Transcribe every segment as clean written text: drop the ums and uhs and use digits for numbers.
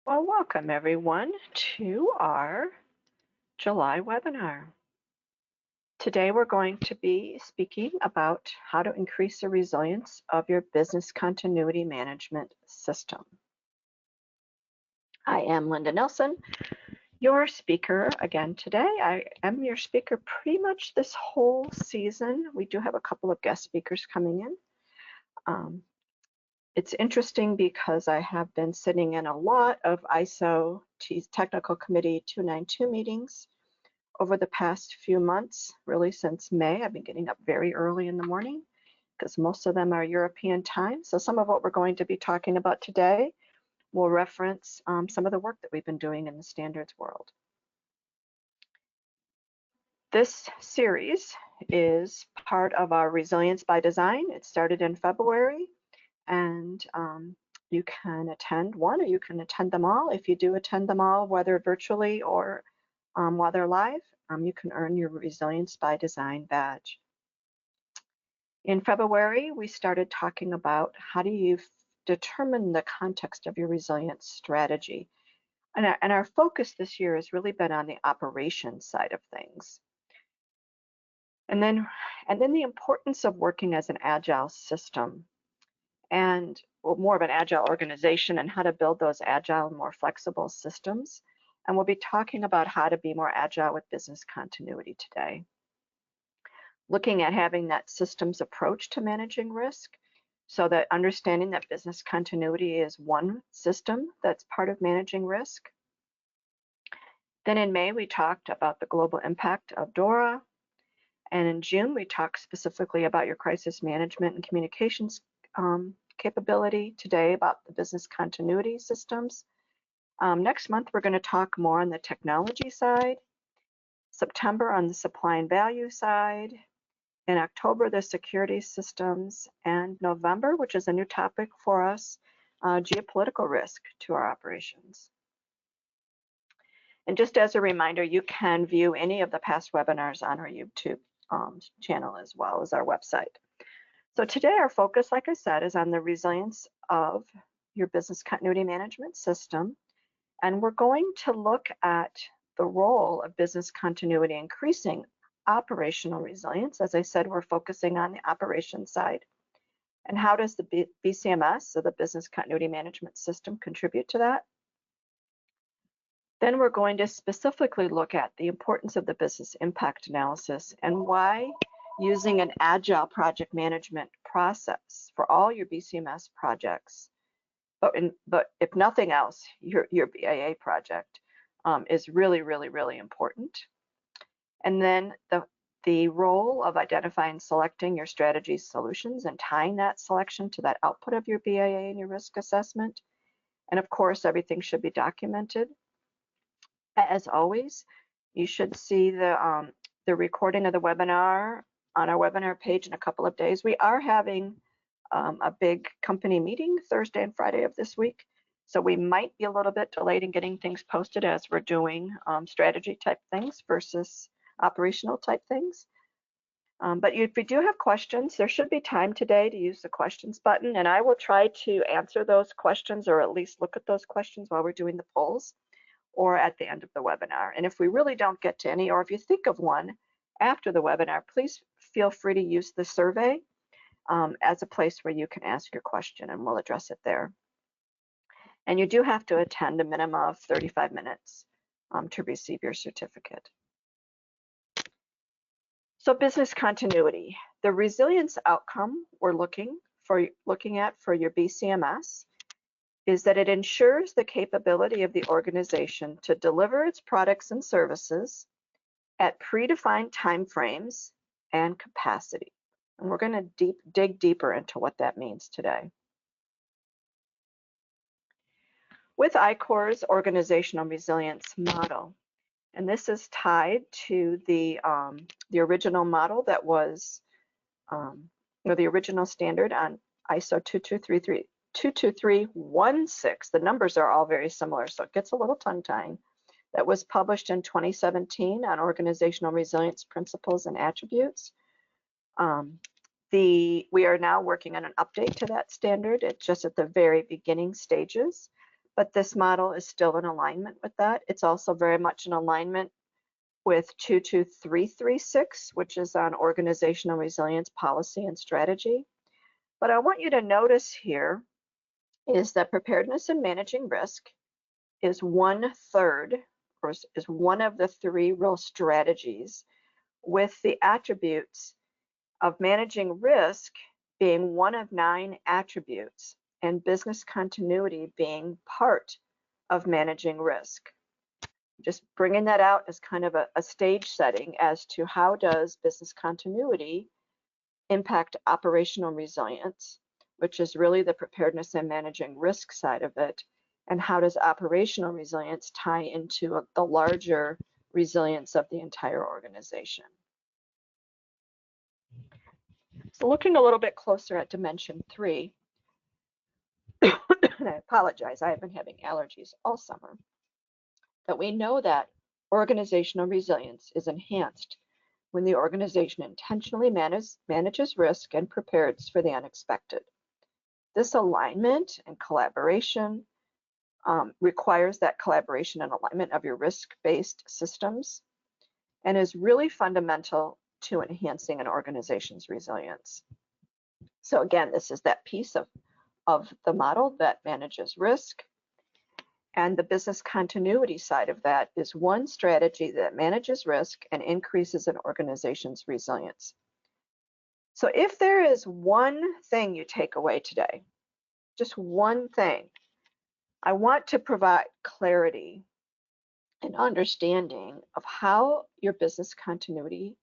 Well, welcome everyone to our July webinar. Today we're going to be speaking about how to increase the resilience of your business continuity management system. I am Linda Nelson, your speaker again today. I am your speaker pretty much this whole season. We do have a couple of guest speakers coming in. It's interesting because I have been sitting in a lot of ISO Technical Committee 292 meetings over the past few months, really since May. I've been getting up very early in the morning because most of them are European time. So some of what we're going to be talking about today will reference some of the work that we've been doing in the standards world. This series is part of our Resilience by Design. It started in February, and you can attend one or you can attend them all. If you do attend them all, whether virtually or while they're live, you can earn your Resilience by Design badge. In February, we started talking about how do you determine the context of your resilience strategy. And our focus this year has really been on the operations side of things. And then the importance of working as an agile system and more of an agile organization and how to build those agile, more flexible systems. And we'll be talking about how to be more agile with business continuity today. Looking at having that systems approach to managing risk, so that understanding that business continuity is one system that's part of managing risk. Then in May, we talked about the global impact of DORA. And in June, we talked specifically about your crisis management and communications capability. Today about the business continuity systems. Next month, we're going to talk more on the technology side. September on the supply and value side. In October, the security systems, and November, which is a new topic for us, geopolitical risk to our operations. And just as a reminder, you can view any of the past webinars on our YouTube channel as well as our website. So today our focus, like I said, is on the resilience of your business continuity management system. And we're going to look at the role of business continuity increasing operational resilience. As I said, we're focusing on the operations side. And how does the BCMS, so the Business Continuity Management System, contribute to that? Then we're going to specifically look at the importance of the business impact analysis and why using an agile project management process for all your BCMS projects, but if nothing else, your BIA project is really, really, really important. And then the role of identifying and selecting your strategy solutions and tying that selection to that output of your BIA and your risk assessment. And of course, everything should be documented. As always, you should see the recording of the webinar on our webinar page in a couple of days. We are having a big company meeting Thursday and Friday of this week. So we might be a little bit delayed in getting things posted as we're doing strategy type things versus operational type things. But if you do have questions, there should be time today to use the questions button, and I will try to answer those questions or at least look at those questions while we're doing the polls or at the end of the webinar. And if we really don't get to any, or if you think of one after the webinar, please feel free to use the survey as a place where you can ask your question, and we'll address it there. And you do have to attend a minimum of 35 minutes to receive your certificate. So business continuity, the resilience outcome we're looking at for your BCMS is that it ensures the capability of the organization to deliver its products and services at predefined timeframes and capacity. And we're going to dig deeper into what that means today. With I-Corps' organizational resilience model, and this is tied to the original model that was, the original standard on ISO 22316. The numbers are all very similar, so it gets a little tongue-tying. That was published in 2017 on organizational resilience principles and attributes. We are now working on an update to that standard. It's just at the very beginning stages, but this model is still in alignment with that. It's also very much in alignment with 22336, which is on organizational resilience policy and strategy. But I want you to notice here is that preparedness and managing risk is 1/3, or is one of the 3 real strategies, with the attributes of managing risk being one of 9 attributes, and business continuity being part of managing risk. Just bringing that out as kind of a stage setting as to how does business continuity impact operational resilience, which is really the preparedness and managing risk side of it, and how does operational resilience tie into the larger resilience of the entire organization. So looking a little bit closer at dimension 3, and I apologize, I have been having allergies all summer, that we know that organizational resilience is enhanced when the organization intentionally manages risk and prepares for the unexpected. This alignment and collaboration requires that collaboration and alignment of your risk-based systems, and is really fundamental to enhancing an organization's resilience. So again, this is that piece of the model that manages risk. And the business continuity side of that is one strategy that manages risk and increases an organization's resilience. So if there is one thing you take away today, just one thing, I want to provide clarity and understanding of how your business continuity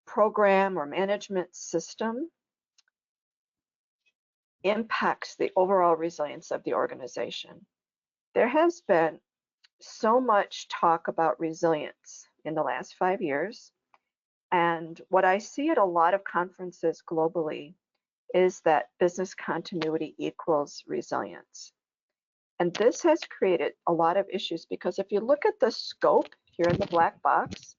program or management system impacts the overall resilience of the organization. There has been so much talk about resilience in the last 5 years. And what I see at a lot of conferences globally is that business continuity equals resilience. And this has created a lot of issues because if you look at the scope here in the black box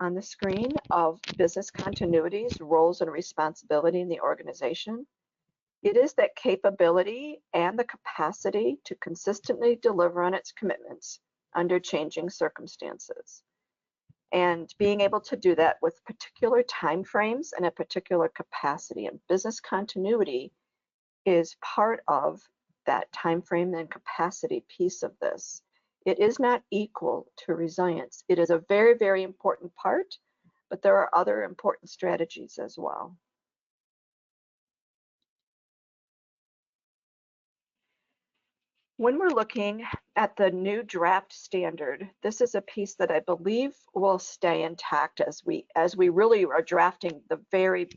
on the screen of business continuity's roles and responsibility in the organization, it is that capability and the capacity to consistently deliver on its commitments under changing circumstances. And being able to do that with particular timeframes and a particular capacity. And business continuity is part of that timeframe and capacity piece of this. It is not equal to resilience. It is a very, very important part, but there are other important strategies as well. When we're looking at the new draft standard, this is a piece that I believe will stay intact as we really are drafting the very,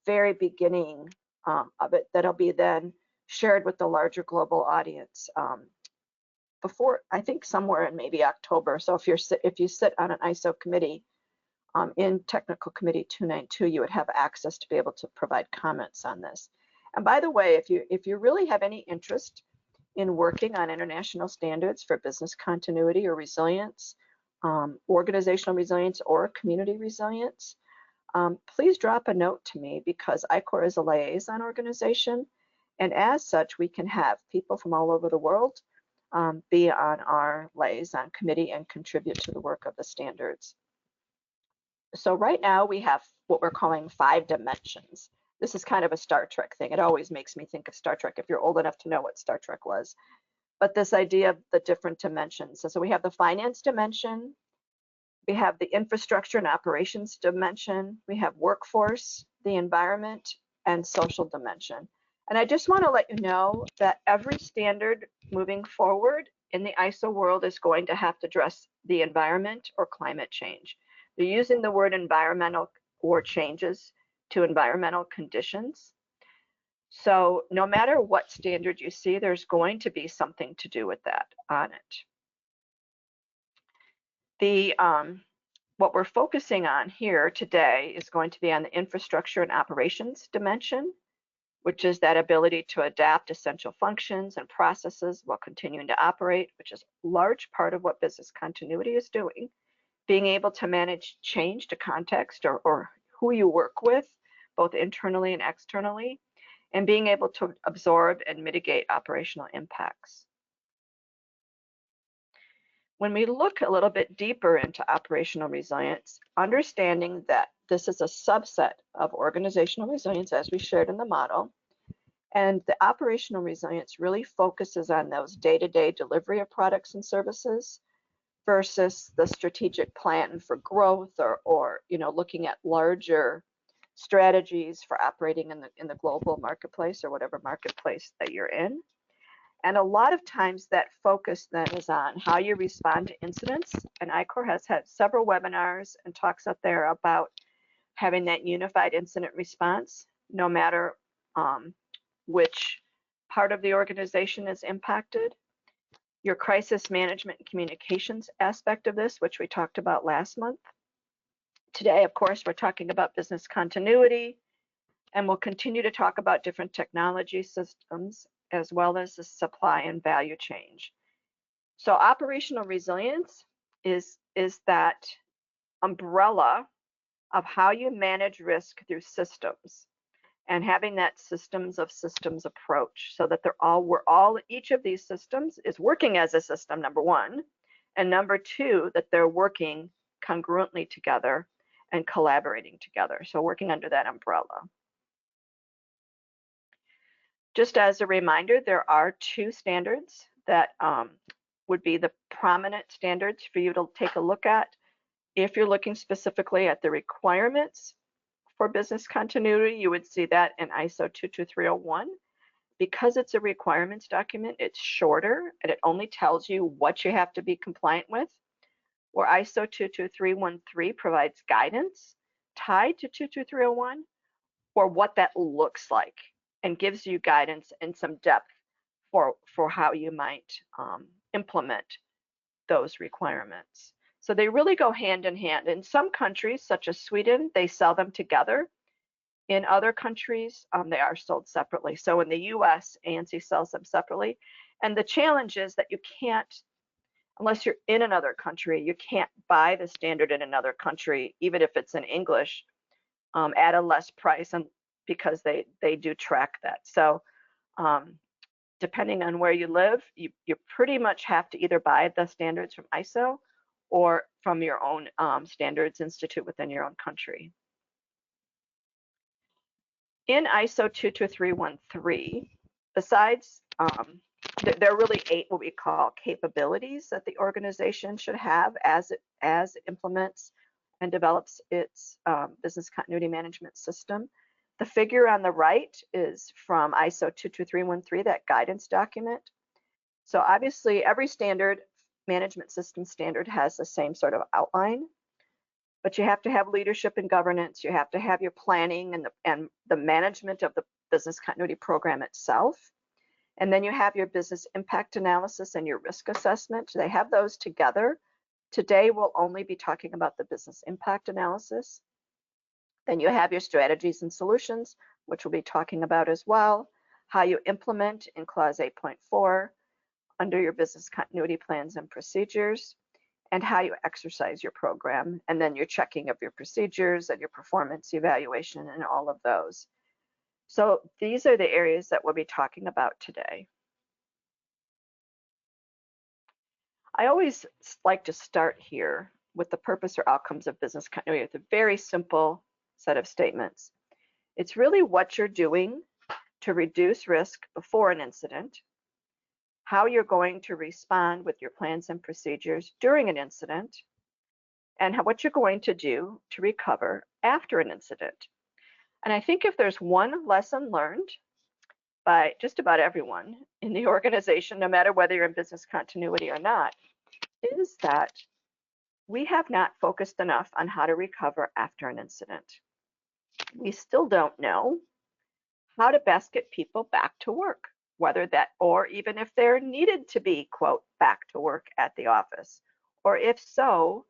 very beginning of it. That'll be then shared with the larger global audience before, I think, somewhere in maybe October. So if you sit on an ISO committee in Technical Committee 292, you would have access to be able to provide comments on this. And by the way, if you really have any interest in working on international standards for business continuity or resilience, organizational resilience or community resilience, please drop a note to me because ICOR is a liaison organization. And as such, we can have people from all over the world be on our liaison committee and contribute to the work of the standards. So right now we have what we're calling 5 dimensions. This is kind of a Star Trek thing. It always makes me think of Star Trek if you're old enough to know what Star Trek was. But this idea of the different dimensions. So we have the finance dimension, we have the infrastructure and operations dimension, we have workforce, the environment, and social dimension. And I just want to let you know that every standard moving forward in the ISO world is going to have to address the environment or climate change. They're using the word environmental or changes to environmental conditions. So no matter what standard you see, there's going to be something to do with that on it. What we're focusing on here today is going to be on the infrastructure and operations dimension, which is that ability to adapt essential functions and processes while continuing to operate, which is a large part of what business continuity is doing. Being able to manage change to context or who you work with, both internally and externally, and being able to absorb and mitigate operational impacts. when we look a little bit deeper into operational resilience, understanding that this is a subset of organizational resilience as we shared in the model, and the operational resilience really focuses on those day-to-day delivery of products and services versus the strategic plan for growth or looking at larger strategies for operating in the global marketplace or whatever marketplace that you're in. And a lot of times that focus then is on how you respond to incidents. And ICOR has had several webinars and talks up there about having that unified incident response, no matter which part of the organization is impacted. Your crisis management and communications aspect of this, which we talked about last month. Today, of course, we're talking about business continuity, and we'll continue to talk about different technology systems as well as the supply and value chain. So operational resilience is that umbrella of how you manage risk through systems and having that systems of systems approach so that each of these systems is working as a system, number one, and number two, that they're working congruently together and collaborating together. So working under that umbrella. Just as a reminder, there are two standards that would be the prominent standards for you to take a look at if you're looking specifically at the requirements for business continuity. You would see that in ISO 22301. Because it's a requirements document, it's shorter and it only tells you what you have to be compliant with, where ISO 22313 provides guidance tied to 22301 or what that looks like and gives you guidance and some depth for how you might implement those requirements. So they really go hand in hand. In some countries, such as Sweden, they sell them together. In other countries, they are sold separately. So in the US, ANSI sells them separately. And the challenge is that you can't, unless you're in another country, you can't buy the standard in another country, even if it's in English, at a less price, and because they do track that. So depending on where you live, you pretty much have to either buy the standards from ISO or from your own standards institute within your own country. In ISO 22313, besides, there are really 8 what we call capabilities that the organization should have as it implements and develops its business continuity management system. The figure on the right is from ISO 22313, that guidance document. So obviously every standard, management system standard, has the same sort of outline, but you have to have leadership and governance. You have to have your planning and the management of the business continuity program itself. And then you have your business impact analysis and your risk assessment. They have those together. Today, we'll only be talking about the business impact analysis. Then you have your strategies and solutions, which we'll be talking about as well, how you implement in clause 8.4 under your business continuity plans and procedures, and how you exercise your program, and then your checking of your procedures and your performance evaluation and all of those. So these are the areas that we'll be talking about today. I always like to start here with the purpose or outcomes of business continuity with a very simple set of statements. It's really what you're doing to reduce risk before an incident, how you're going to respond with your plans and procedures during an incident, and what you're going to do to recover after an incident. And I think if there's one lesson learned by just about everyone in the organization, no matter whether you're in business continuity or not, is that we have not focused enough on how to recover after an incident. We still don't know how to best get people back to work, whether that, or even if they're needed to be, quote, back to work at the office, or if so,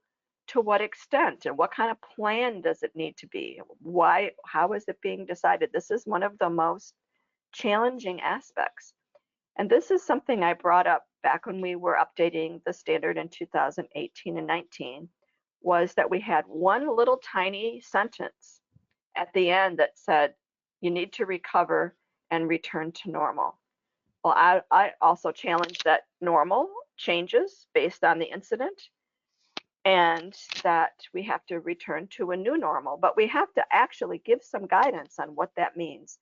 to what extent and what kind of plan does it need to be? Why, how is it being decided? This is one of the most challenging aspects. And this is something I brought up back when we were updating the standard in 2018 and 19, was that we had one little tiny sentence at the end that said, you need to recover and return to normal. Well, I also challenge that normal changes based on the incident, and that we have to return to a new normal, but we have to actually give some guidance on what that means.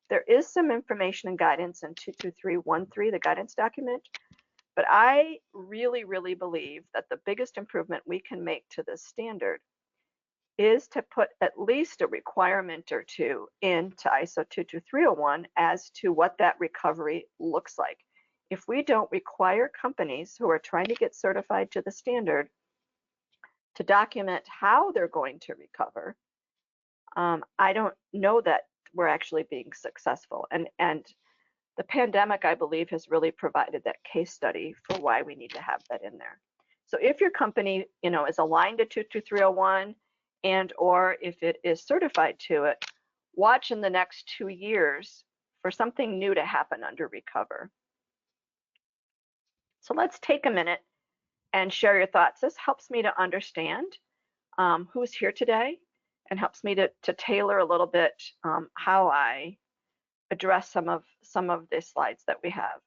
There is some information and guidance in 22313, the guidance document, but I really, really believe that the biggest improvement we can make to this standard is to put at least a requirement or two into ISO 22301 as to what that recovery looks like. If we don't require companies who are trying to get certified to the standard to document how they're going to recover, I don't know that we're actually being successful. And the pandemic, I believe, has really provided that case study for why we need to have that in there. So if your company, is aligned to 22301 and or if it is certified to it, watch in the next 2 years for something new to happen under recover. So let's take a minute and share your thoughts. This helps me to understand who's here today and helps me to tailor a little bit how I address some of the slides that we have.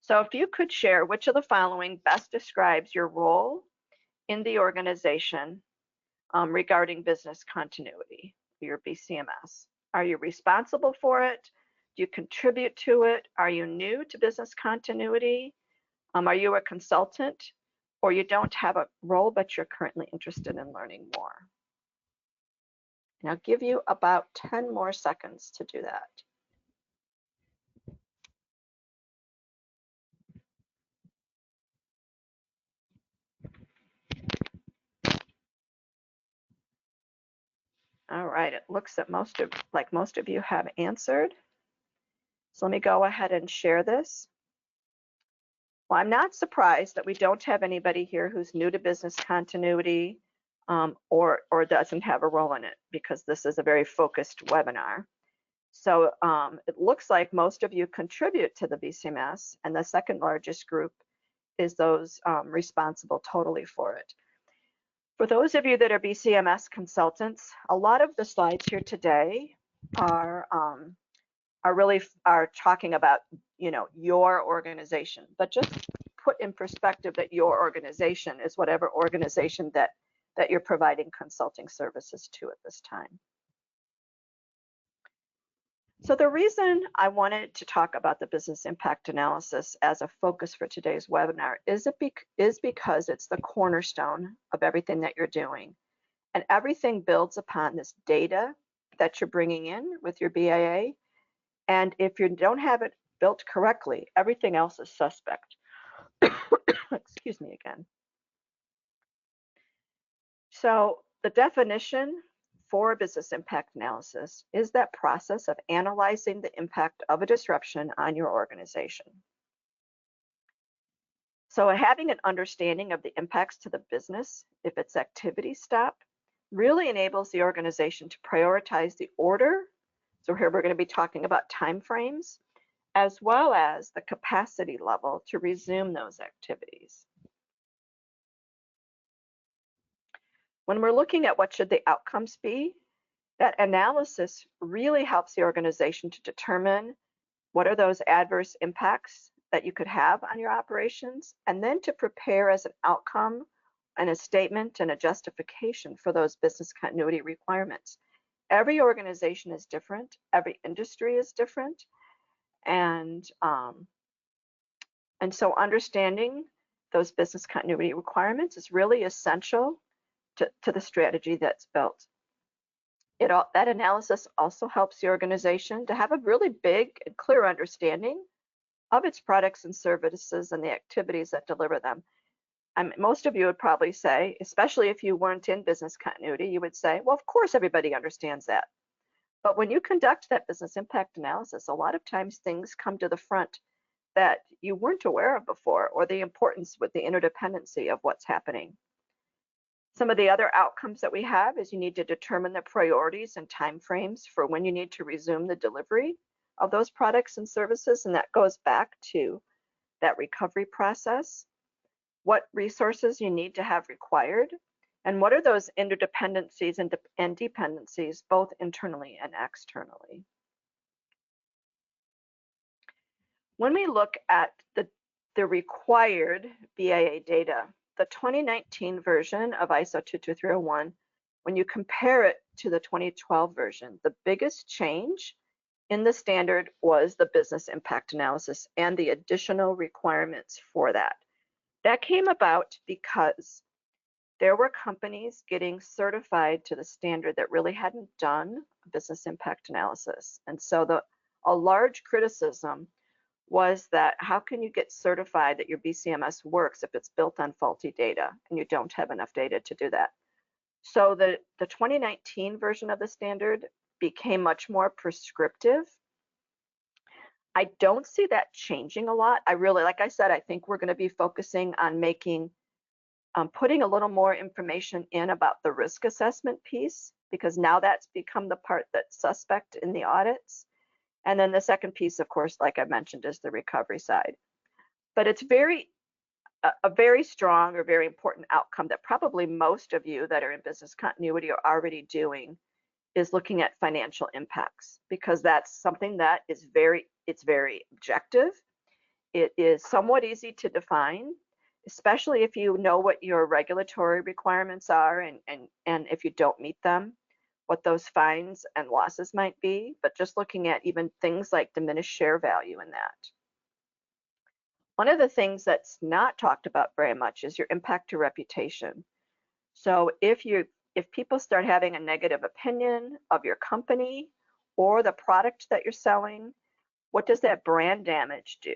So if you could share which of the following best describes your role in the organization regarding business continuity, your BCMS. Are you responsible for it? Do you contribute to it? Are you new to business continuity? Are you a consultant? Or you don't have a role, but you're currently interested in learning more? And I'll give you about 10 more seconds to do that. All right, it looks that most of you have answered. So let me go ahead and share this. Well, I'm not surprised that we don't have anybody here who's new to business continuity or doesn't have a role in it, because this is a very focused webinar. So it looks like most of you contribute to the BCMS, and the second largest group is those responsible totally for it. For those of you that are BCMS consultants, a lot of the slides here today are really talking about your organization, but just put in perspective that your organization is whatever organization that you're providing consulting services to at this time. So the reason I wanted to talk about the business impact analysis as a focus for today's webinar is because it's the cornerstone of everything that you're doing. And everything builds upon this data that you're bringing in with your BAA. And if you don't have it built correctly, everything else is suspect. Excuse me again. So the definition for business impact analysis is that process of analyzing the impact of a disruption on your organization. So having an understanding of the impacts to the business if its activities stop really enables the organization to prioritize the order. So here we're going to be talking about timeframes, as well as the capacity level to resume those activities. When we're looking at what should the outcomes be, that analysis really helps the organization to determine what are those adverse impacts that you could have on your operations, and then to prepare as an outcome and a statement and a justification for those business continuity requirements. Every organization is different, every industry is different, and so understanding those business continuity requirements is really essential to the strategy that's built. That analysis also helps the organization to have a really big and clear understanding of its products and services and the activities that deliver them. Most of you would probably say, especially if you weren't in business continuity, you would say, well, of course everybody understands that. But when you conduct that business impact analysis, a lot of times things come to the front that you weren't aware of before, or the importance with the interdependency of what's happening. Some of the other outcomes that we have is you need to determine the priorities and timeframes for when you need to resume the delivery of those products and services, and that goes back to that recovery process. What resources you need to have required, and what are those interdependencies and dependencies, both internally and externally. When we look at the the required BIA data. The 2019 version of ISO 22301, when you compare it to the 2012 version, the biggest change in the standard was the business impact analysis and the additional requirements for that. That came about because there were companies getting certified to the standard that really hadn't done a business impact analysis. And so a large criticism was that how can you get certified that your BCMS works if it's built on faulty data and you don't have enough data to do that? So the 2019 version of the standard became much more prescriptive. I don't see that changing a lot. I really, like I said, I think we're going to be focusing on putting a little more information in about the risk assessment piece, because now that's become the part that's suspect in the audits. And then the second piece, of course, like I mentioned, is the recovery side. But it's a very strong or very important outcome that probably most of you that are in business continuity are already doing is looking at financial impacts, because that's something that is very objective. It is somewhat easy to define, especially if you know what your regulatory requirements are and if you don't meet them, what those fines and losses might be, but just looking at even things like diminished share value in that. One of the things that's not talked about very much is your impact to reputation. So if people start having a negative opinion of your company or the product that you're selling, what does that brand damage do?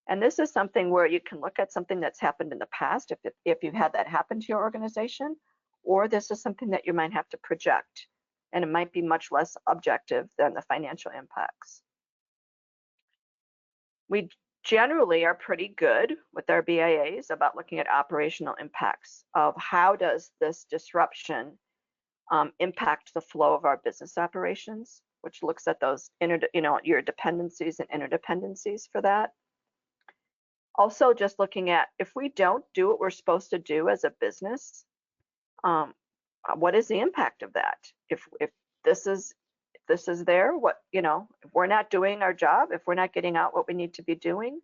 And this is something where you can look at something that's happened in the past, if you've had that happen to your organization, or this is something that you might have to project, and it might be much less objective than the financial impacts. We generally are pretty good with our BIAs about looking at operational impacts of how does this disruption impact the flow of our business operations, which looks at those your dependencies and interdependencies for that. Also, just looking at if we don't do what we're supposed to do as a business, what is the impact of that? If this is there, if we're not doing our job, if we're not getting out what we need to be doing,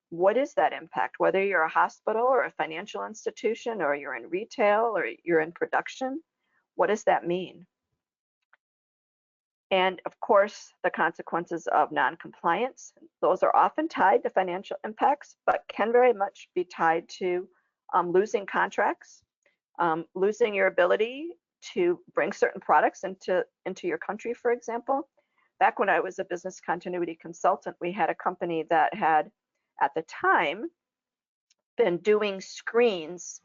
what is that impact? Whether you're a hospital or a financial institution, or you're in retail, or you're in production, what does that mean? And of course, the consequences of non-compliance, those are often tied to financial impacts, but can very much be tied to losing contracts, losing your ability to bring certain products into your country, for example. Back when I was a business continuity consultant, we had a company that had, at the time, been doing screens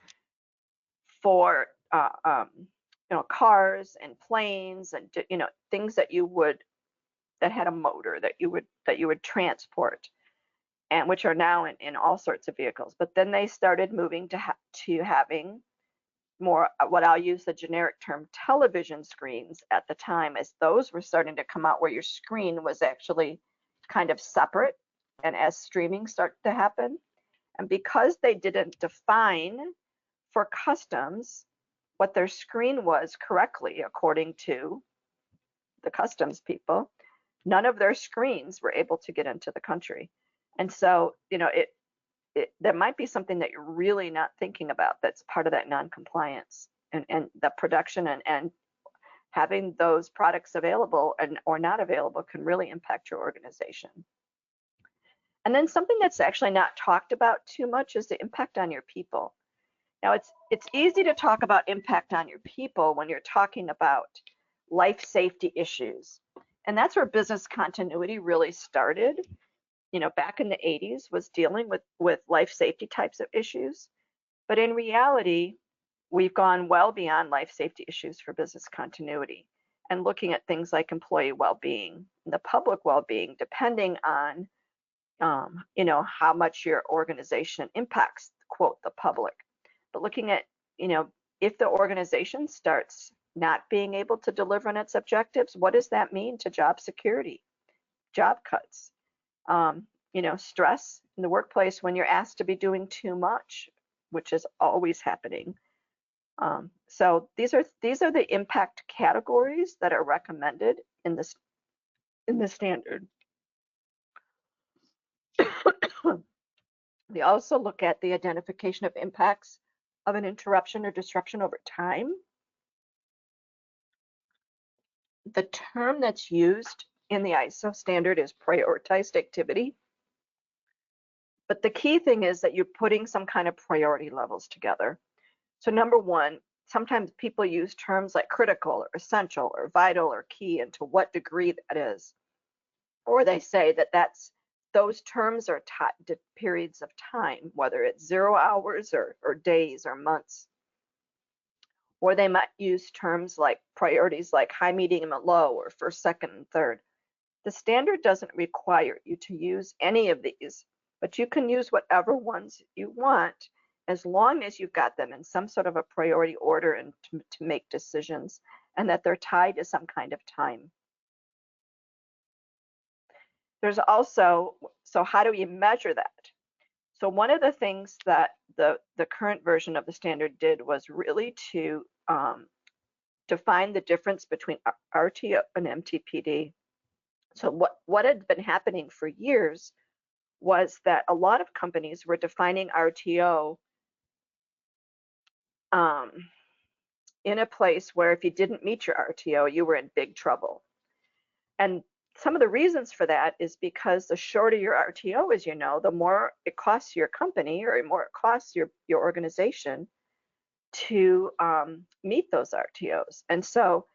for cars and planes and things that had a motor that you would transport, and which are now in all sorts of vehicles. But then they started moving to having more, what I'll use the generic term, television screens at the time, as those were starting to come out where your screen was actually kind of separate, and as streaming started to happen. And because they didn't define for customs what their screen was correctly, according to the customs people, none of their screens were able to get into the country. And so, there might be something that you're really not thinking about that's part of that non-compliance, and the production and having those products available or not available can really impact your organization. And then something that's actually not talked about too much is the impact on your people. Now, it's easy to talk about impact on your people when you're talking about life safety issues. And that's where business continuity really started, back in the 80s, was dealing with life safety types of issues. But in reality, we've gone well beyond life safety issues for business continuity and looking at things like employee well-being, the public well-being, depending on, how much your organization impacts, quote, the public. But looking at, if the organization starts not being able to deliver on its objectives, what does that mean to job security, job cuts, stress in the workplace when you're asked to be doing too much, which is always happening. So these are the impact categories that are recommended in the standard. They also look at the identification of impacts of an interruption or disruption over time. The term that's used in the ISO standard is prioritized activity. But the key thing is that you're putting some kind of priority levels together. So number one, sometimes people use terms like critical or essential or vital or key, and to what degree that is. Or they say that those terms are tied to periods of time, whether it's 0 hours or days or months. Or they might use terms like priorities like high, medium, and low, or first, second, and third. The standard doesn't require you to use any of these, but you can use whatever ones you want as long as you've got them in some sort of a priority order and to make decisions, and that they're tied to some kind of time. There's also, so how do you measure that? So one of the things that the current version of the standard did was really to define the difference between RTO and MTPD. So what had been happening for years was that a lot of companies were defining RTO in a place where if you didn't meet your RTO, you were in big trouble. And some of the reasons for that is because the shorter your RTO is, the more it costs your company or the more it costs your organization to meet those RTOs. And so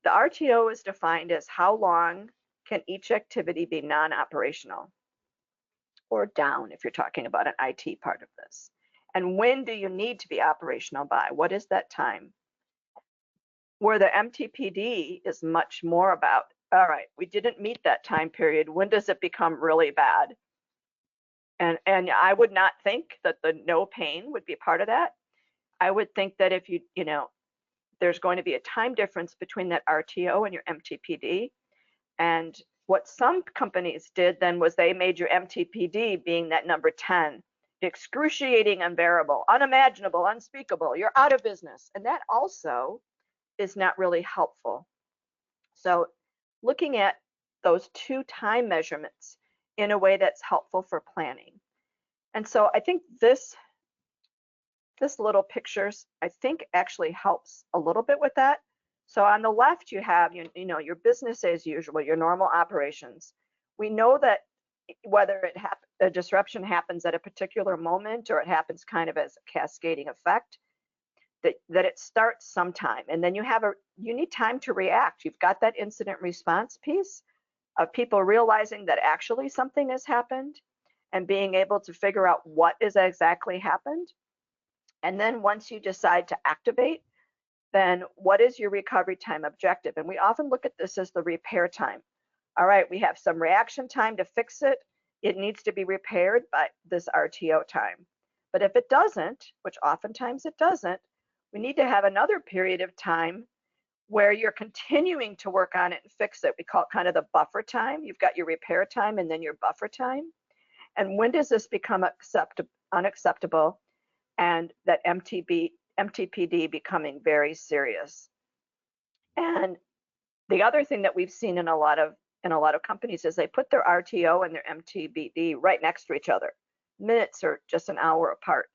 the RTO is defined as how long can each activity be non-operational, or down if you're talking about an IT part of this. And when do you need to be operational by? What is that time? Where the MTPD is much more about, all right, we didn't meet that time period. When does it become really bad? And I would not think that the no pain would be part of that. I would think that if there's going to be a time difference between that RTO and your MTPD. And what some companies did then was they made your MTPD being that number 10, excruciating, unbearable, unimaginable, unspeakable. You're out of business. And that also is not really helpful. So looking at those two time measurements in a way that's helpful for planning. And so I think this little pictures, I think actually helps a little bit with that. So on the left, you have your business as usual, your normal operations. We know that whether a disruption happens at a particular moment or it happens kind of as a cascading effect, that it starts sometime, and then you need time to react. You've got that incident response piece of people realizing that actually something has happened and being able to figure out what is exactly happened. And then once you decide to activate, then what is your recovery time objective? And we often look at this as the repair time. All right, we have some reaction time to fix it. It needs to be repaired by this RTO time. But if it doesn't, which oftentimes it doesn't, we need to have another period of time where you're continuing to work on it and fix it. We call it kind of the buffer time. You've got your repair time and then your buffer time. And when does this become unacceptable? And that MTPD becoming very serious. And the other thing that we've seen in a lot of companies is they put their RTO and their MTBD right next to each other, minutes or just an hour apart.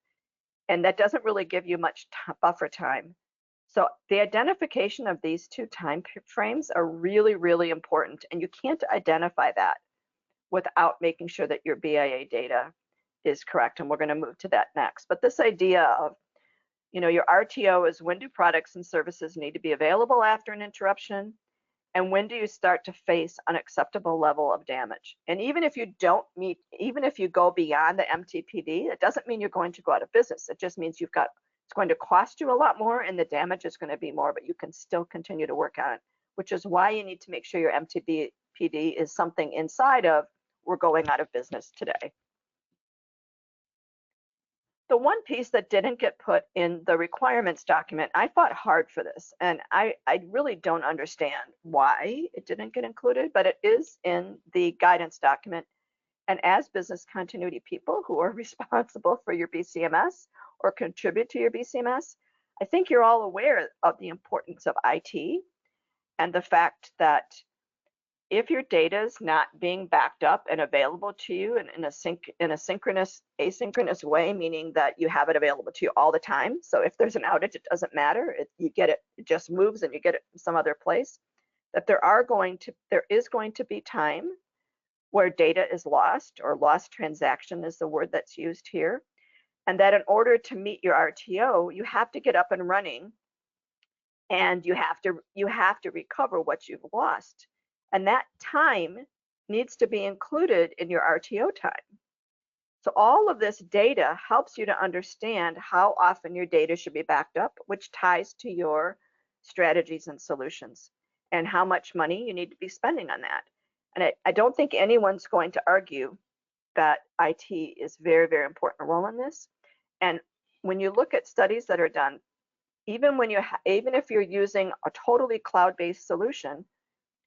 And that doesn't really give you much buffer time. So the identification of these two time frames are really, really important. And you can't identify that without making sure that your BIA data is correct. And we're going to move to that next. But this idea of, your RTO is when do products and services need to be available after an interruption? And when do you start to face unacceptable level of damage? And even if you go beyond the MTPD, it doesn't mean you're going to go out of business. It just means it's going to cost you a lot more and the damage is going to be more, but you can still continue to work on it, which is why you need to make sure your MTPD is something inside of we're going out of business today. The one piece that didn't get put in the requirements document, I fought hard for this, and I really don't understand why it didn't get included, but it is in the guidance document. And as business continuity people who are responsible for your BCMS or contribute to your BCMS, I think you're all aware of the importance of IT and the fact that if your data is not being backed up and available to you in a synchronous, asynchronous way, meaning that you have it available to you all the time. So if there's an outage, it doesn't matter. You get it, it just moves and you get it from some other place. That there is going to be time where data is lost, or lost transaction is the word that's used here. And that in order to meet your RTO, you have to get up and running, and you have to recover what you've lost. And that time needs to be included in your RTO time. So all of this data helps you to understand how often your data should be backed up, which ties to your strategies and solutions, and how much money you need to be spending on that. And I don't think anyone's going to argue that IT is very, very important role in this. And when you look at studies that are done, even if you're using a totally cloud-based solution,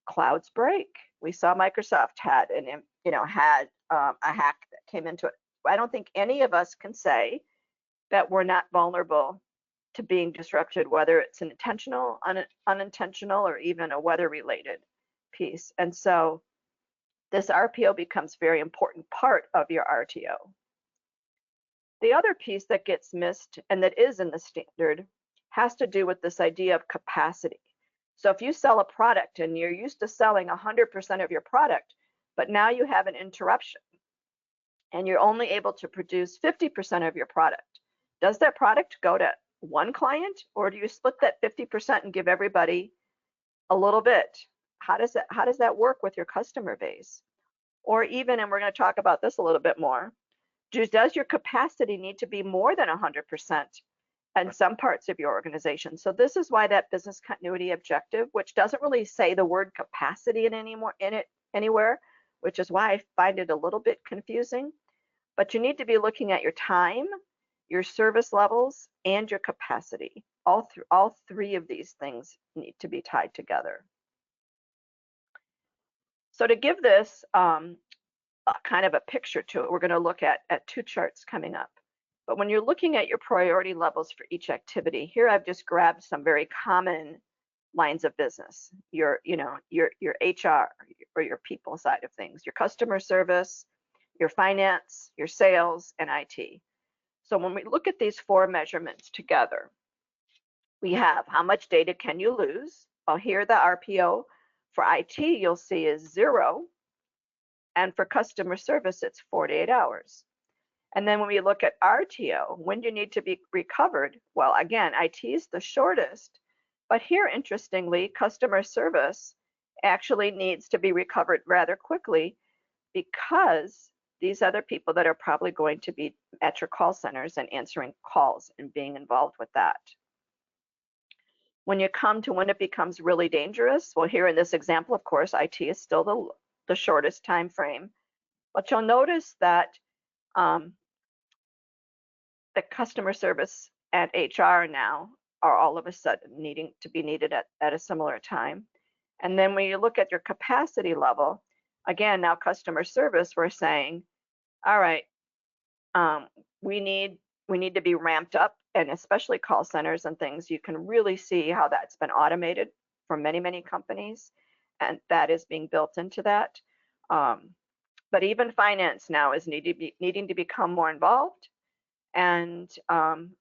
clouds break. We saw Microsoft had a hack that came into it. I don't think any of us can say that we're not vulnerable to being disrupted, whether it's an intentional, unintentional, or even a weather-related piece. And so this RPO becomes a very important part of your RTO. The other piece that gets missed, and that is in the standard, has to do with this idea of capacity. So if you sell a product and you're used to selling 100% of your product, but now you have an interruption and you're only able to produce 50% of your product, does that product go to one client, or do you split that 50% and give everybody a little bit? How does that work with your customer base? Or even, and we're going to talk about this a little bit more, does your capacity need to be more than 100% in some parts of your organization? So this is why that business continuity objective, which doesn't really say the word capacity anywhere, which is why I find it a little bit confusing. But you need to be looking at your time, your service levels, and your capacity. All three of these things need to be tied together. So to give this kind of a picture to it, we're going to look at two charts coming up. But when you're looking at your priority levels for each activity, here I've just grabbed some very common lines of business. Your HR, or your people side of things, your customer service, your finance, your sales, and IT. So when we look at these four measurements together, we have how much data can you lose? Well, here the RPO for IT you'll see is 0. And for customer service, it's 48 hours. And then when we look at RTO, when do you need to be recovered? Well, again, IT is the shortest, but here, interestingly, customer service actually needs to be recovered rather quickly, because these other people that are probably going to be at your call centers and answering calls and being involved with that. When you come to when it becomes really dangerous, well, here in this example, of course, IT is still the shortest time frame. But you'll notice that the customer service and HR now are all of a sudden needing to be needed at a similar time. And then when you look at your capacity level, again, now customer service, we're saying, all right, we need to be ramped up, and especially call centers and things, you can really see how that's been automated for many, many companies, and that is being built into that. But even finance now is needing to become more involved. And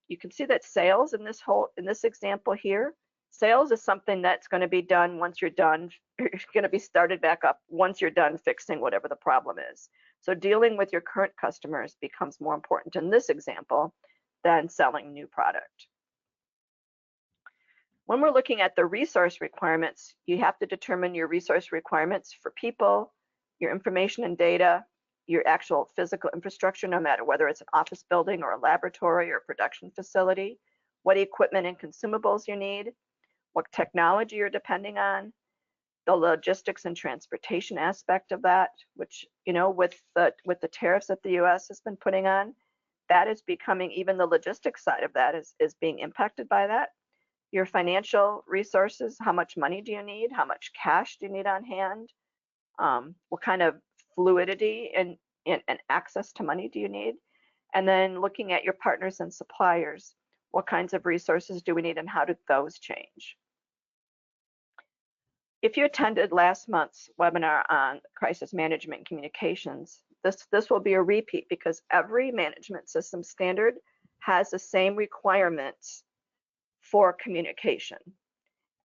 you can see that sales in this example here, sales is something that's going to be done once you're done. It's going to be started back up once you're done fixing whatever the problem is. So dealing with your current customers becomes more important in this example than selling new product. When we're looking at the resource requirements, you have to determine your resource requirements for people, your information and data, your actual physical infrastructure, no matter whether it's an office building or a laboratory or a production facility, what equipment and consumables you need, what technology you're depending on, the logistics and transportation aspect of that, which, with the tariffs that the US has been putting on, that is becoming, even the logistics side of that is being impacted by that. Your financial resources, how much money do you need? How much cash do you need on hand? What kind of fluidity and access to money do you need? And then looking at your partners and suppliers, what kinds of resources do we need and how do those change? if you attended last month's webinar on crisis management communications, this will be a repeat because every management system standard has the same requirements for communication.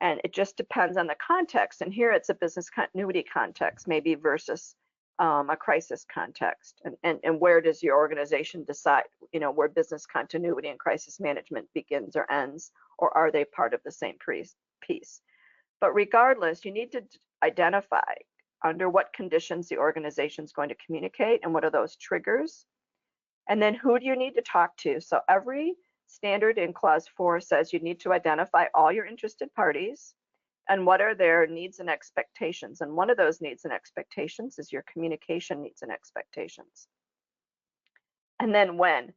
And it just depends on the context. And here it's a business continuity context, maybe versus a crisis context. And where does your organization decide, where business continuity and crisis management begins or ends, or are they part of the same piece? But regardless, you need to identify under what conditions the organization is going to communicate and what are those triggers. And then who do you need to talk to? So every standard in clause 4 says you need to identify all your interested parties and what are their needs and expectations. And one of those needs and expectations is your communication needs and expectations. And then when?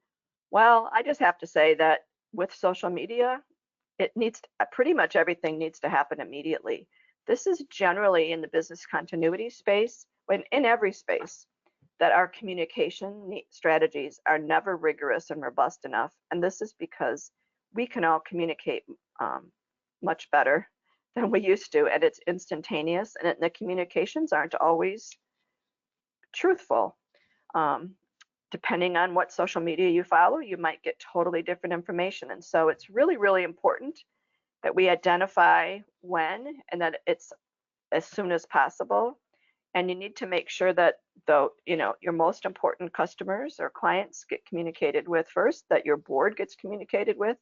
Well, I just have to say that with social media, pretty much everything needs to happen immediately. This is generally in the business continuity space, when in every space, that our communication strategies are never rigorous and robust enough. And this is because we can all communicate much better than we used to, and it's instantaneous, and the communications aren't always truthful. Depending on what social media you follow, you might get totally different information. And so it's really, really important that we identify when and that it's as soon as possible. And you need to make sure that your most important customers or clients get communicated with first, that your board gets communicated with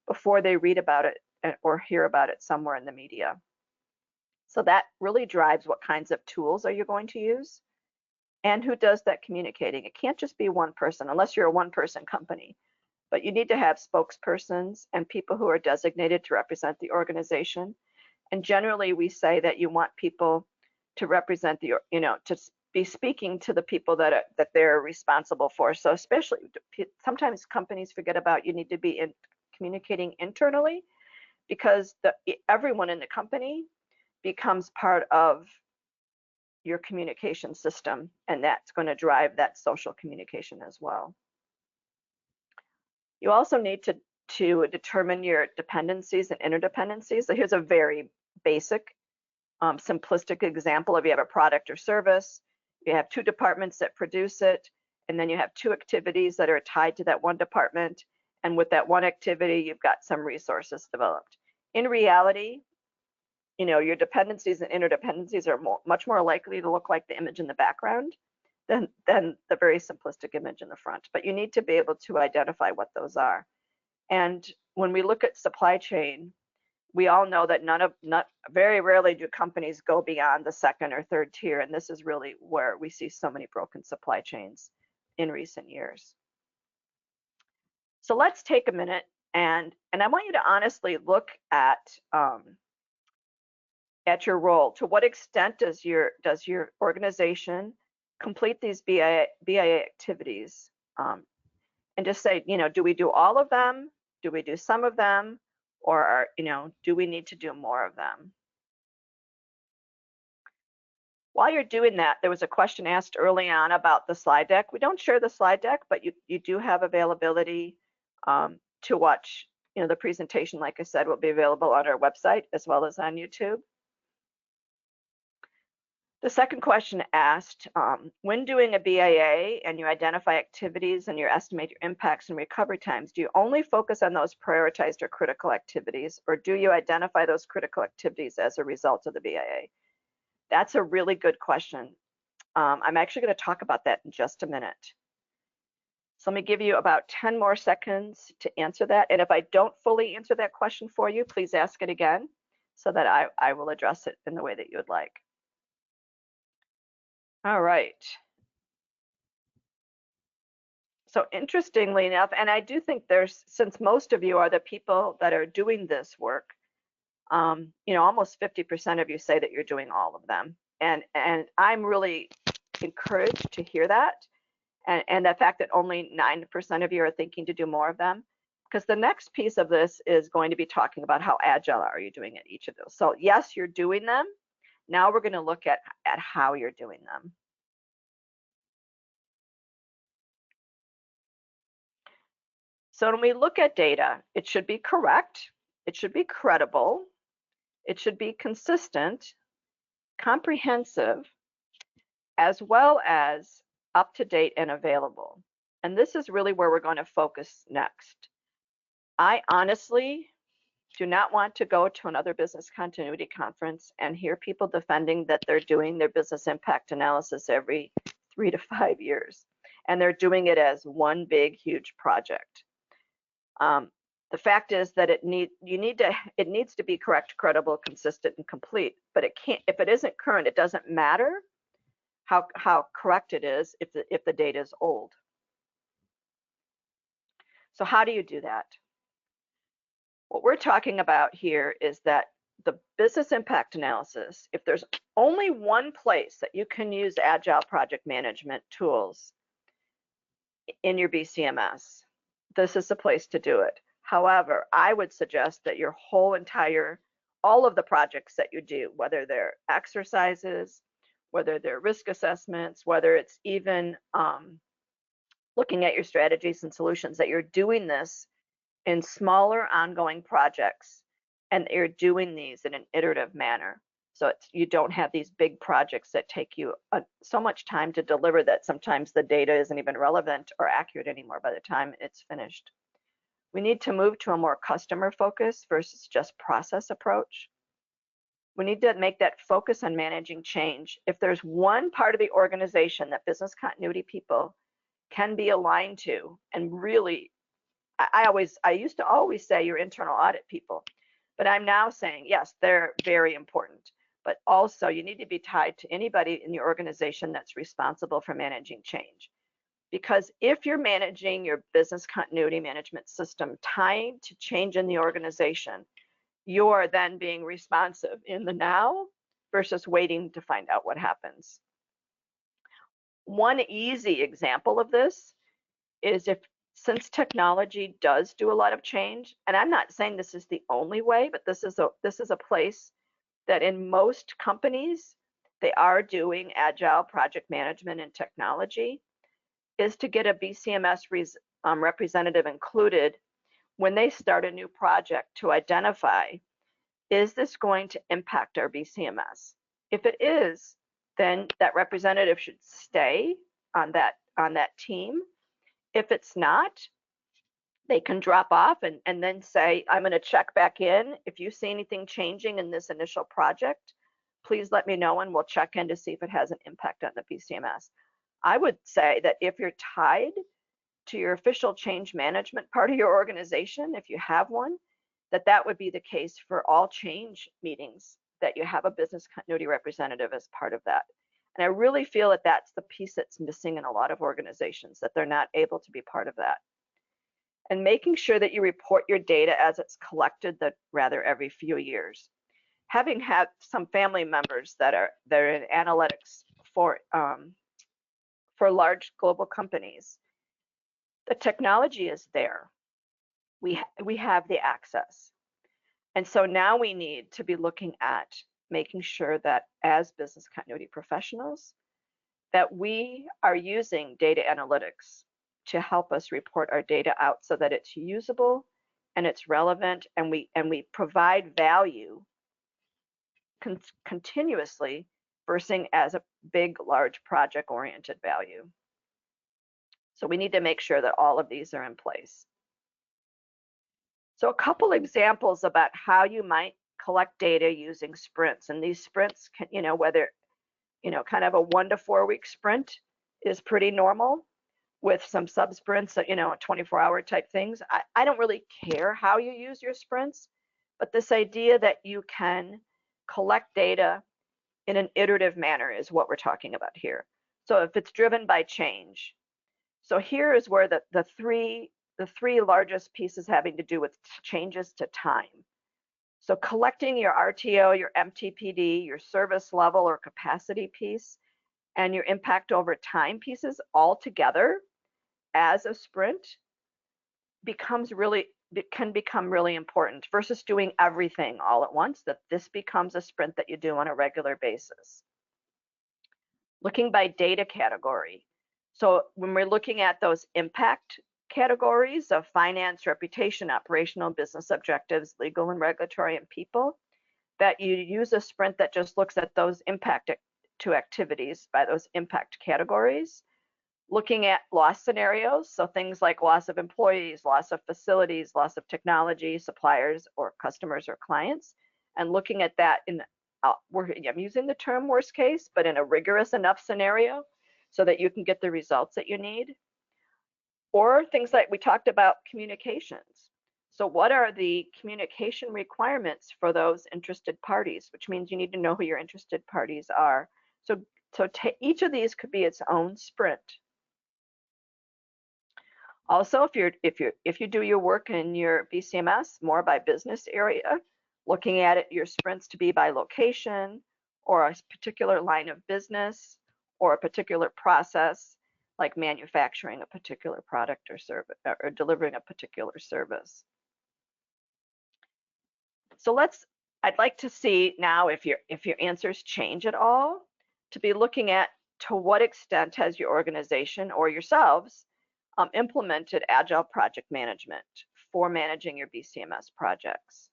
before they read about it or hear about it somewhere in the media. So that really drives what kinds of tools are you going to use and who does that communicating. It can't just be one person unless you're a one-person company, but you need to have spokespersons and people who are designated to represent the organization. And generally we say that you want people to represent to be speaking to the people that they're responsible for. So especially sometimes companies forget about you need to be communicating internally because everyone in the company becomes part of your communication system, and that's going to drive that social communication as well. You also need to determine your dependencies and interdependencies. So here's a very basic, simplistic example of you have a product or service, you have two departments that produce it, and then you have two activities that are tied to that one department. And with that one activity, you've got some resources developed. In reality, your dependencies and interdependencies are much more likely to look like the image in the background than the very simplistic image in the front. But you need to be able to identify what those are. And when we look at supply chain, we all know that very rarely do companies go beyond the second or third tier. And this is really where we see so many broken supply chains in recent years. So let's take a minute and I want you to honestly look at your role. To what extent does your organization complete these BIA activities? And just say, do we do all of them? Do we do some of them? Or, do we need to do more of them? While you're doing that, there was a question asked early on about the slide deck. We don't share the slide deck, but you do have availability to watch. The presentation, like I said, will be available on our website as well as on YouTube. The second question asked, when doing a BIA and you identify activities and you estimate your impacts and recovery times, do you only focus on those prioritized or critical activities, or do you identify those critical activities as a result of the BIA? That's a really good question. I'm actually going to talk about that in just a minute. So let me give you about 10 more seconds to answer that. And if I don't fully answer that question for you, please ask it again so that I will address it in the way that you would like. All right. So interestingly enough, and I do think since most of you are the people that are doing this work, almost 50% of you say that you're doing all of them. And I'm really encouraged to hear that. And the fact that only 9% of you are thinking to do more of them, because the next piece of this is going to be talking about how agile are you doing at each of those. So yes, you're doing them. Now we're going to look at how you're doing them. So when we look at data, it should be correct, it should be credible, it should be consistent, comprehensive, as well as up-to-date and available. And this is really where we're going to focus next. I honestly do not want to go to another business continuity conference and hear people defending that they're doing their business impact analysis every 3 to 5 years, and they're doing it as one big, huge project. The fact is that it needs to be correct, credible, consistent, and complete. But it can't, if it isn't current, it doesn't matter how correct it is if the data is old. So how do you do that? What we're talking about here is that the business impact analysis, if there's only one place that you can use agile project management tools in your BCMS, this is the place to do it. However, I would suggest that your all of the projects that you do, whether they're exercises, whether they're risk assessments, whether it's even looking at your strategies and solutions, that you're doing this in smaller ongoing projects, and you're doing these in an iterative manner. So you don't have these big projects that take you so much time to deliver that sometimes the data isn't even relevant or accurate anymore by the time it's finished. We need to move to a more customer focused versus just process approach. We need to make that focus on managing change. If there's one part of the organization that business continuity people can be aligned to, and really, I used to always say your internal audit people, but I'm now saying, yes, they're very important, but also you need to be tied to anybody in your organization that's responsible for managing change. Because if you're managing your business continuity management system tied to change in the organization, you're then being responsive in the now versus waiting to find out what happens. One easy example of this is since technology does do a lot of change, and I'm not saying this is the only way, but this is a place that in most companies they are doing agile project management and technology, is to get a BCMS representative included when they start a new project to identify, is this going to impact our BCMS? If it is, then that representative should stay on that team. If it's not, they can drop off and then say, I'm going to check back in. If you see anything changing in this initial project, please let me know and we'll check in to see if it has an impact on the BCMS. I would say that if you're tied to your official change management part of your organization, if you have one, that would be the case for all change meetings, that you have a business continuity representative as part of that. And I really feel that that's the piece that's missing in a lot of organizations, that they're not able to be part of that. And making sure that you report your data as it's collected, that rather every few years. Having had some family members that are in analytics for large global companies, the technology is there. We have the access. And so now we need to be looking at making sure that as business continuity professionals, that we are using data analytics to help us report our data out so that it's usable and it's relevant, and we provide value continuously versus as a big, large project-oriented value. So we need to make sure that all of these are in place. So a couple examples about how you might collect data using sprints. And these sprints can, whether, kind of a 1 to 4 week sprint is pretty normal, with some sub sprints, 24-hour type things. I don't really care how you use your sprints, but this idea that you can collect data in an iterative manner is what we're talking about here. So if it's driven by change. So here is where the three largest pieces having to do with changes to time. So collecting your RTO, your MTPD, your service level or capacity piece, and your impact over time pieces all together as a sprint can become really important versus doing everything all at once, that this becomes a sprint that you do on a regular basis. Looking by data category. So when we're looking at those impact categories of finance, reputation, operational, business objectives, legal and regulatory, and people, that you use a sprint that just looks at those impact to activities by those impact categories, looking at loss scenarios, so things like loss of employees, loss of facilities, loss of technology, suppliers or customers or clients, and looking at that in, I'm using the term worst case, but in a rigorous enough scenario so that you can get the results that you need. Or things like we talked about communications. So what are the communication requirements for those interested parties, which means you need to know who your interested parties are. So each of these could be its own sprint. Also, if you do your work in your BCMS more by business area, looking at it, your sprints to be by location or a particular line of business or a particular process, like manufacturing a particular product or service or delivering a particular service. So I'd like to see now if your answers change at all, to be looking at to what extent has your organization or yourselves implemented Agile project management for managing your BCMS projects.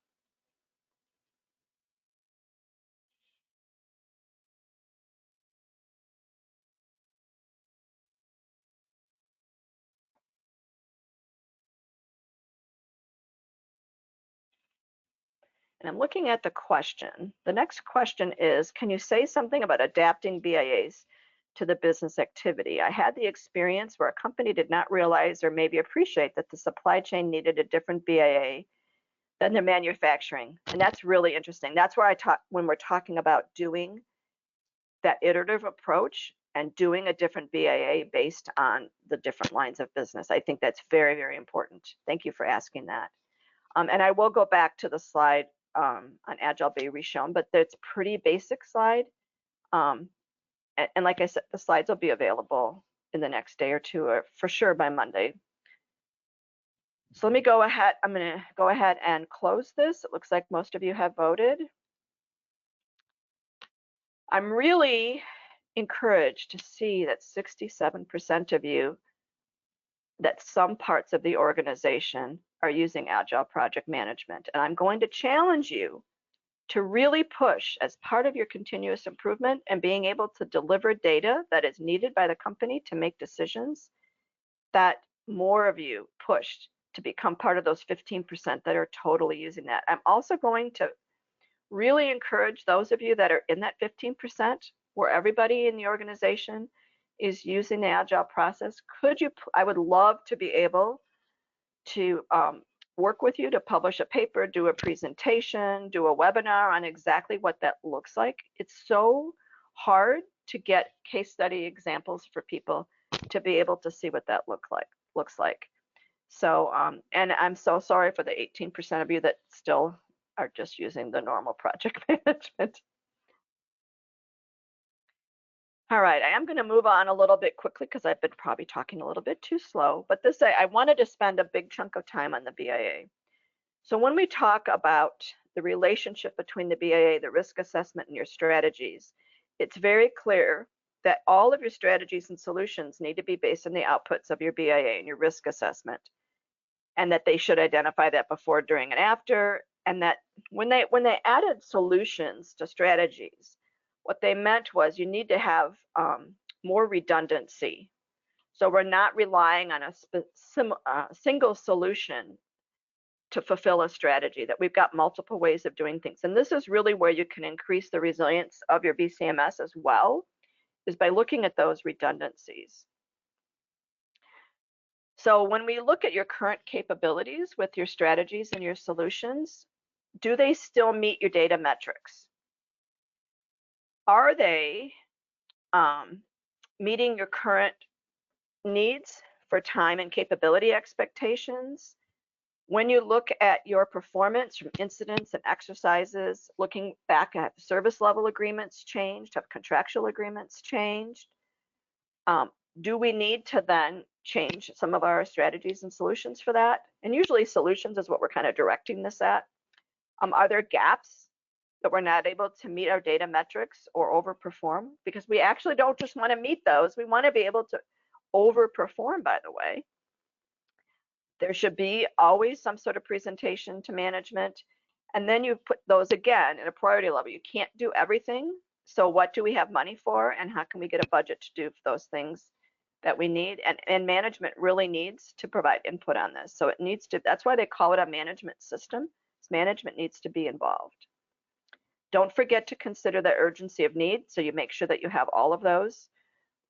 And I'm looking at the question. The next question is, can you say something about adapting BIAs to the business activity? I had the experience where a company did not realize or maybe appreciate that the supply chain needed a different BIA than the manufacturing. And that's really interesting. That's where I talk when we're talking about doing that iterative approach and doing a different BIA based on the different lines of business. I think that's very, very important. Thank you for asking that. And I will go back to the slide on Agile be reshown, but it's a pretty basic slide. And like I said, the slides will be available in the next day or two, or for sure by Monday. So let me go ahead. I'm going to go ahead and close this. It looks like most of you have voted. I'm really encouraged to see that 67% of you, that some parts of the organization are using Agile project management. And I'm going to challenge you to really push as part of your continuous improvement and being able to deliver data that is needed by the company to make decisions, that more of you pushed to become part of those 15% that are totally using that. I'm also going to really encourage those of you that are in that 15% where everybody in the organization is using the Agile process. I would love to be able to work with you to publish a paper, do a presentation, do a webinar on exactly what that looks like. It's so hard to get case study examples for people to be able to see what that looks like. So, and I'm so sorry for the 18% of you that still are just using the normal project management. All right, I am going to move on a little bit quickly because I've been probably talking a little bit too slow, but I wanted to spend a big chunk of time on the BIA. So when we talk about the relationship between the BIA, the risk assessment, and your strategies, it's very clear that all of your strategies and solutions need to be based on the outputs of your BIA and your risk assessment, and that they should identify that before, during, and after, and that when they added solutions to strategies, what they meant was you need to have more redundancy. So we're not relying on a single solution to fulfill a strategy, that we've got multiple ways of doing things. And this is really where you can increase the resilience of your BCMS as well, is by looking at those redundancies. So when we look at your current capabilities with your strategies and your solutions, do they still meet your data metrics? Are they meeting your current needs for time and capability expectations? When you look at your performance from incidents and exercises, looking back at service level agreements changed, have contractual agreements changed? Do we need to then change some of our strategies and solutions for that? And usually solutions is what we're kind of directing this at. Are there gaps that we're not able to meet our data metrics or overperform? Because we actually don't just want to meet those, we want to be able to overperform, by the way. There should be always some sort of presentation to management And then you put those again at a priority level. You can't do everything. So what do we have money for, and how can we get a budget to do those things that we need? And management really needs to provide input on this. So it needs to, that's why they call it a management system. Management needs to be involved. Don't forget to consider the urgency of need. So you make sure that you have all of those.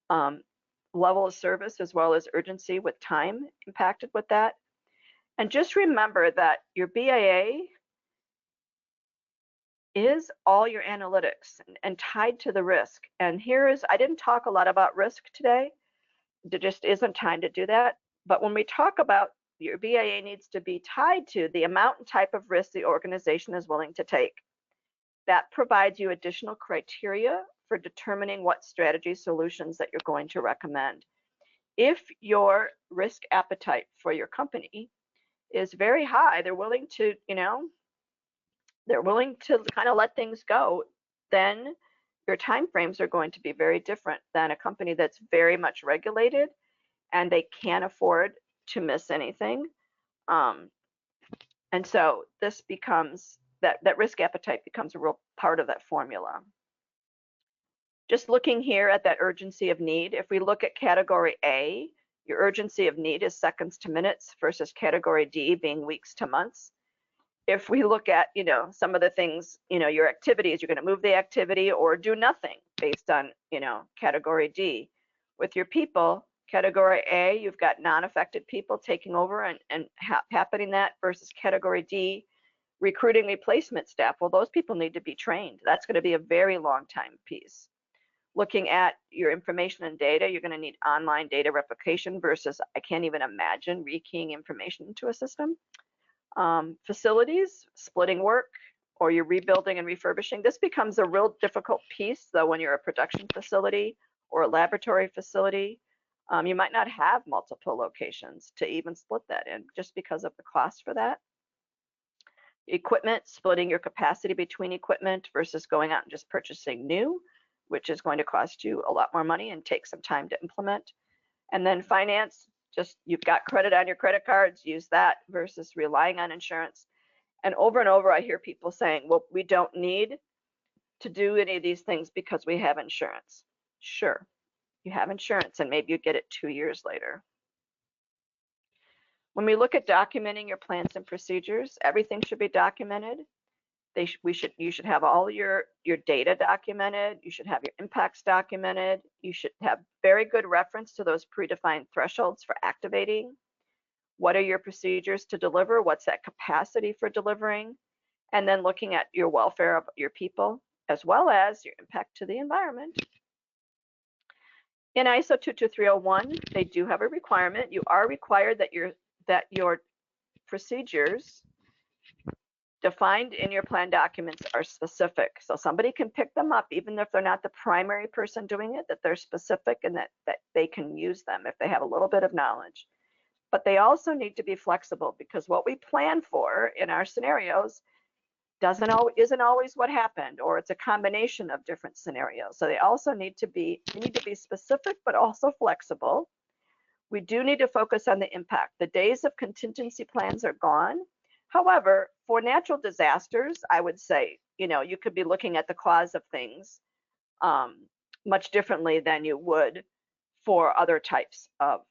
Level of service as well as urgency with time impacted with that. And just remember that your BAA is all your analytics and tied to the risk. And I didn't talk a lot about risk today. There just isn't time to do that. But when we talk about your BAA needs to be tied to the amount and type of risk the organization is willing to take. That provides you additional criteria for determining what strategy solutions that you're going to recommend. If your risk appetite for your company is very high, they're willing to kind of let things go, then your timeframes are going to be very different than a company that's very much regulated and they can't afford to miss anything. And so this becomes, that risk appetite becomes a real part of that formula. Just looking here at that urgency of need, if we look at category A, your urgency of need is seconds to minutes versus category D being weeks to months. If we look at, some of the things, your activities, you're going to move the activity or do nothing based on, category D. With your people, category A, you've got non-affected people taking over and happening that versus category D, recruiting replacement staff. Well, those people need to be trained. That's going to be a very long time piece. Looking at your information and data, you're going to need online data replication versus I can't even imagine rekeying information into a system. Facilities, splitting work, or you're rebuilding and refurbishing. This becomes a real difficult piece, though, when you're a production facility or a laboratory facility. You might not have multiple locations to even split that in just because of the cost for that. Equipment, splitting your capacity between equipment versus going out and just purchasing new, which is going to cost you a lot more money and take some time to implement. And then finance, just you've got credit on your credit cards, use that versus relying on insurance. And over, I hear people saying, well, we don't need to do any of these things because we have insurance. Sure, you have insurance and maybe you get it 2 years later. When we look at documenting your plans and procedures, everything should be documented. You should have all your data documented. You should have your impacts documented. You should have very good reference to those predefined thresholds for activating. What are your procedures to deliver? What's that capacity for delivering? And then looking at your welfare of your people, as well as your impact to the environment. In ISO 22301, they do have a requirement. You are required that your procedures defined in your plan documents are specific. So somebody can pick them up, even if they're not the primary person doing it, that they're specific and that they can use them if they have a little bit of knowledge. But they also need to be flexible because what we plan for in our scenarios isn't always what happened, or it's a combination of different scenarios. So they need to be specific, but also flexible. We do need to focus on the impact. The days of contingency plans are gone. However, for natural disasters, I would say, you could be looking at the cause of things much differently than you would for other types of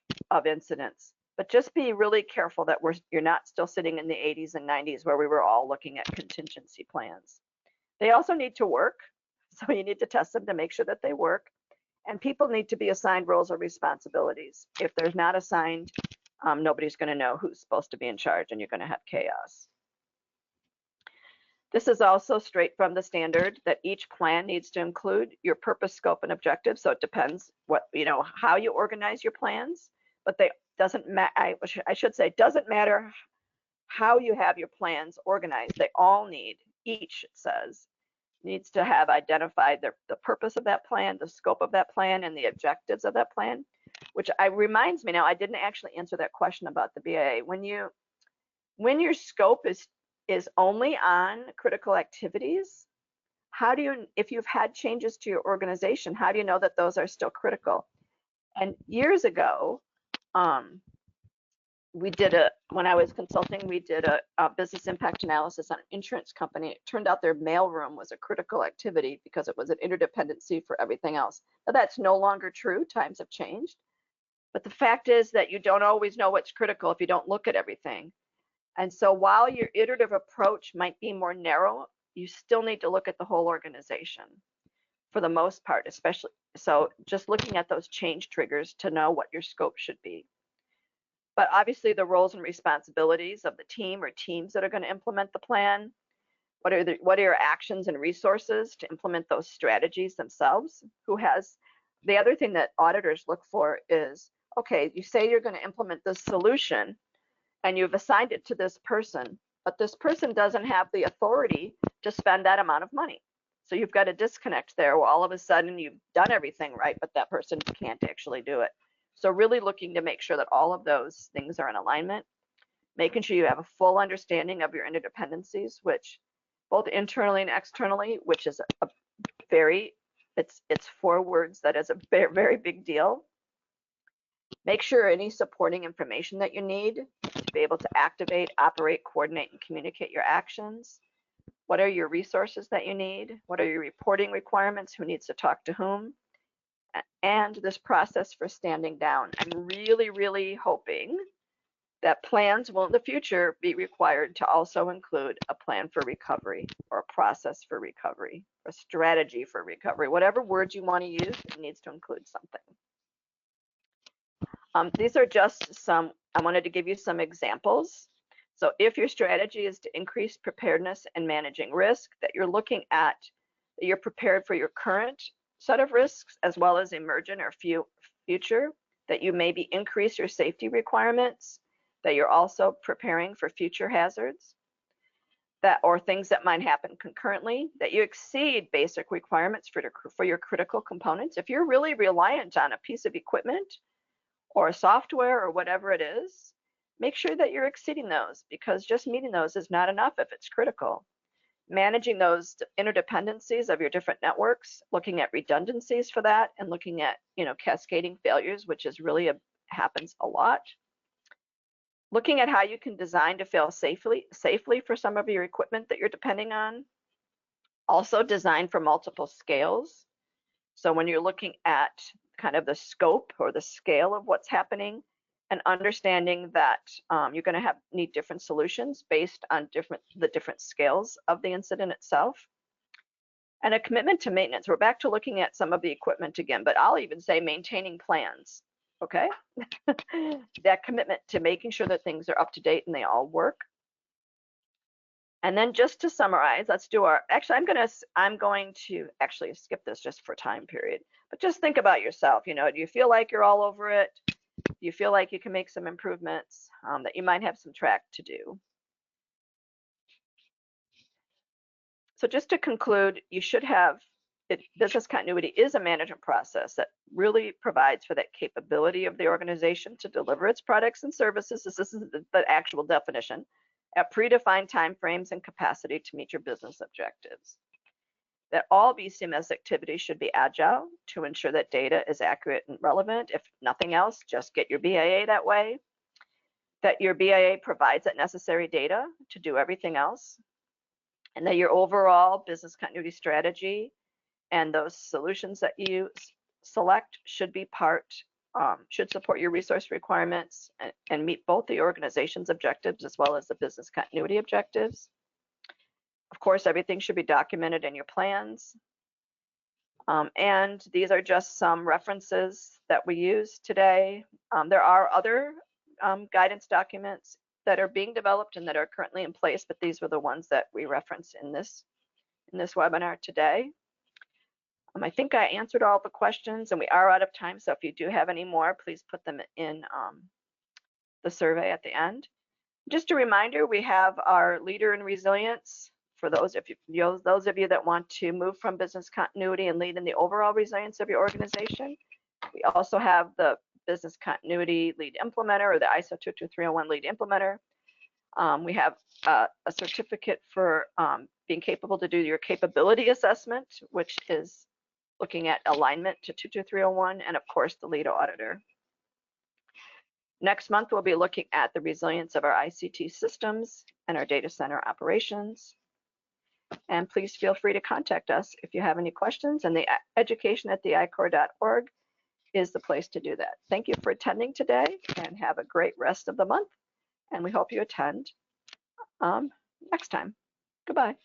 incidents. But just be really careful that you're not still sitting in the 80s and 90s where we were all looking at contingency plans. They also need to work, so you need to test them to make sure that they work. And people need to be assigned roles or responsibilities. If there's not assigned, nobody's going to know who's supposed to be in charge, and you're going to have chaos. This is also straight from the standard that each plan needs to include your purpose, scope, and objective. So it depends how you organize your plans, but doesn't matter how you have your plans organized. They all each says, needs to have identified the purpose of that plan, the scope of that plan, and the objectives of that plan, which reminds me now, I didn't actually answer that question about the BAA. When your scope is only on critical activities, if you've had changes to your organization, how do you know that those are still critical? And years ago, we did when I was consulting, we did a business impact analysis on an insurance company. It turned out their mailroom was a critical activity because it was an interdependency for everything else. Now that's no longer true. Times have changed. But the fact is that you don't always know what's critical if you don't look at everything. And so while your iterative approach might be more narrow, you still need to look at the whole organization for the most part, especially. So just looking at those change triggers to know what your scope should be. But obviously the roles and responsibilities of the team or teams that are going to implement the plan. What are your actions and resources to implement those strategies themselves? The other thing that auditors look for is, okay, you say you're going to implement this solution and you've assigned it to this person, but this person doesn't have the authority to spend that amount of money. So you've got a disconnect there where all of a sudden you've done everything right, but that person can't actually do it. So really looking to make sure that all of those things are in alignment, making sure you have a full understanding of your interdependencies, which both internally and externally, which is a very, it's 4 words, that is a very, very big deal. Make sure any supporting information that you need to be able to activate, operate, coordinate, and communicate your actions. What are your resources that you need? What are your reporting requirements? Who needs to talk to whom? And this process for standing down. I'm really, really hoping that plans will in the future be required to also include a plan for recovery or a process for recovery, a strategy for recovery. Whatever words you want to use, it needs to include something. These are just some, I wanted to give you some examples. So if your strategy is to increase preparedness and managing risk, that you're looking at, that you're prepared for your current set of risks as well as emergent or future, that you maybe increase your safety requirements, that you're also preparing for future hazards, that or things that might happen concurrently, that you exceed basic requirements for your critical components. If you're really reliant on a piece of equipment or software or whatever it is, make sure that you're exceeding those, because just meeting those is not enough if it's critical. Managing those interdependencies of your different networks, looking at redundancies for that, and looking at, cascading failures, which is really happens a lot. Looking at how you can design to fail safely for some of your equipment that you're depending on. Also design for multiple scales. So when you're looking at kind of the scope or the scale of what's happening, and understanding that you're going to need different solutions based on the different scales of the incident itself. And a commitment to maintenance. We're back to looking at some of the equipment again, but I'll even say maintaining plans, okay? That commitment to making sure that things are up to date and they all work. And then just to summarize, let's do actually I'm going to actually skip this just for time period, but just think about yourself. Do you feel like you're all over it? Do you feel like you can make some improvements, that you might have some track to do? So just to conclude, you should have business continuity is a management process that really provides for that capability of the organization to deliver its products and services. This is the actual definition, at predefined timeframes and capacity to meet your business objectives. That all BCMS activities should be agile to ensure that data is accurate and relevant. If nothing else, just get your BAA that way. That your BAA provides that necessary data to do everything else. And that your overall business continuity strategy and those solutions that you select should be should support your resource requirements and meet both the organization's objectives as well as the business continuity objectives. Of course, everything should be documented in your plans. And these are just some references that we use today. There are other guidance documents that are being developed and that are currently in place, but these were the ones that we referenced in this webinar today. I think I answered all the questions, and we are out of time, so if you do have any more, please put them in the survey at the end. Just a reminder, we have our Leader in Resilience for those of you that want to move from business continuity and lead in the overall resilience of your organization. We also have the Business Continuity Lead Implementer, or the ISO 22301 Lead Implementer. We have a certificate for being capable to do your capability assessment, which is looking at alignment to 22301, and of course the lead auditor. Next month, we'll be looking at the resilience of our ICT systems and our data center operations. And please feel free to contact us if you have any questions, and the education@theicor.org is the place to do that. Thank you for attending today, and have a great rest of the month, and we hope you attend next time. Goodbye.